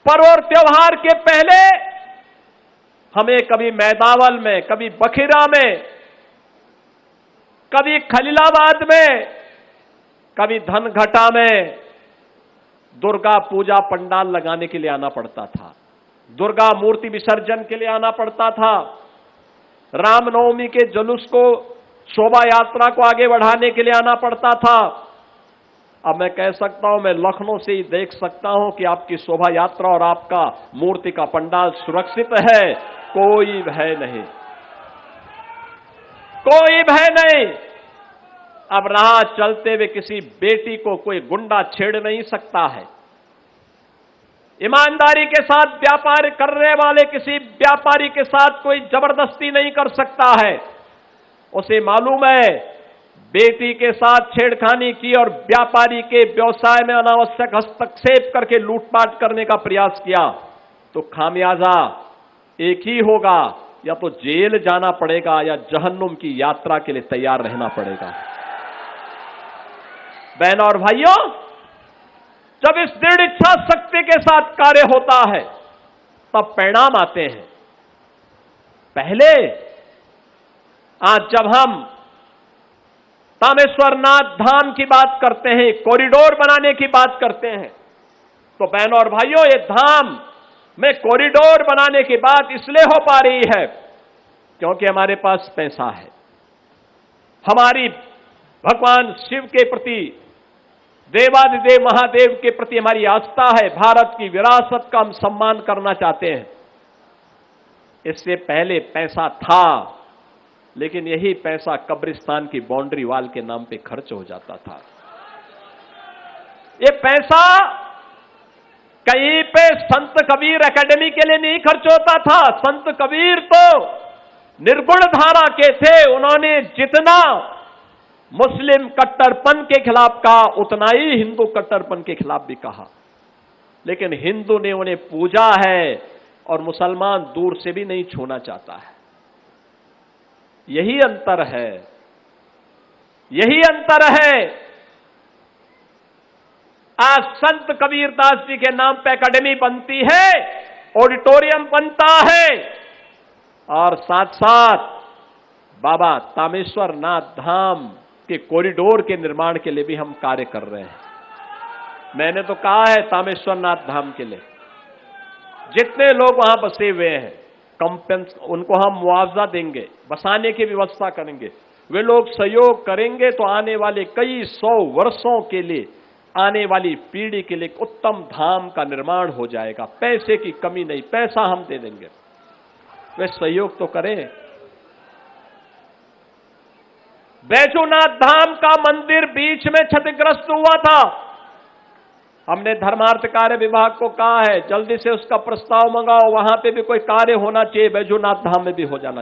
पर्व और त्योहार के पहले हमें कभी मैदावल में, कभी बखिरा में, कभी खलीलाबाद में, कभी धनघटा में दुर्गा पूजा पंडाल लगाने के लिए आना पड़ता था, दुर्गा मूर्ति विसर्जन के लिए आना पड़ता था, रामनवमी के जुलूस को, शोभा यात्रा को आगे बढ़ाने के लिए आना पड़ता था। अब मैं कह सकता हूं, मैं लखनऊ से ही देख सकता हूं कि आपकी शोभा यात्रा और आपका मूर्ति का पंडाल सुरक्षित है, कोई भय नहीं, कोई भय नहीं। अब राह चलते हुए किसी बेटी को कोई गुंडा छेड़ नहीं सकता है। ईमानदारी के साथ व्यापार करने वाले किसी व्यापारी के साथ कोई जबरदस्ती नहीं कर सकता है। उसे मालूम है बेटी के साथ छेड़खानी की और व्यापारी के व्यवसाय में अनावश्यक हस्तक्षेप करके लूटपाट करने का प्रयास किया तो खामियाजा एक ही होगा, या तो जेल जाना पड़ेगा या जहन्नुम की यात्रा के लिए तैयार रहना पड़ेगा। बहनों और भाइयों, जब इस दृढ़ इच्छा शक्ति के साथ कार्य होता है तब परिणाम आते हैं। पहले आज जब हम तामेश्वरनाथ धाम की बात करते हैं, कॉरिडोर बनाने की बात करते हैं, तो बहनों और भाइयों, ये धाम में कॉरिडोर बनाने की बात इसलिए हो पा रही है क्योंकि हमारे पास पैसा है, हमारी भगवान शिव के प्रति, देवादिदेव महादेव के प्रति हमारी आस्था है, भारत की विरासत का हम सम्मान करना चाहते हैं। इससे पहले पैसा था, लेकिन यही पैसा कब्रिस्तान की बाउंड्री वॉल के नाम पे खर्च हो जाता था। ये पैसा कहीं पे संत कबीर एकेडमी के लिए नहीं खर्च होता था। संत कबीर तो निर्गुण धारा के थे, उन्होंने जितना मुस्लिम कट्टरपन के खिलाफ कहा उतना ही हिंदू कट्टरपन के खिलाफ भी कहा, लेकिन हिंदू ने उन्हें पूजा है और मुसलमान दूर से भी नहीं छूना चाहता है। यही अंतर है, यही अंतर है। आज संत कबीरदास जी के नाम पे एकेडमी बनती है, ऑडिटोरियम बनता है, और साथ साथ बाबा तामेश्वरनाथ धाम के कॉरिडोर के निर्माण के लिए भी हम कार्य कर रहे हैं। मैंने तो कहा है तामेश्वरनाथ धाम के लिए जितने लोग वहां बसे हुए हैं, उनको हम मुआवजा देंगे, बसाने की व्यवस्था करेंगे, वे लोग सहयोग करेंगे तो आने वाले कई 100 वर्षों के लिए, आने वाली पीढ़ी के लिए उत्तम धाम का निर्माण हो जाएगा। पैसे की कमी नहीं, पैसा हम दे देंगे, वे सहयोग तो करें। बैजूनाथ धाम का मंदिर बीच में क्षतिग्रस्त हुआ था, हमने धर्मार्थ कार्य विभाग को कहा है जल्दी से उसका प्रस्ताव मंगाओ, वहां पे भी कोई कार्य होना चाहिए, बैजूनाथ धाम में भी हो जाना चाहिए।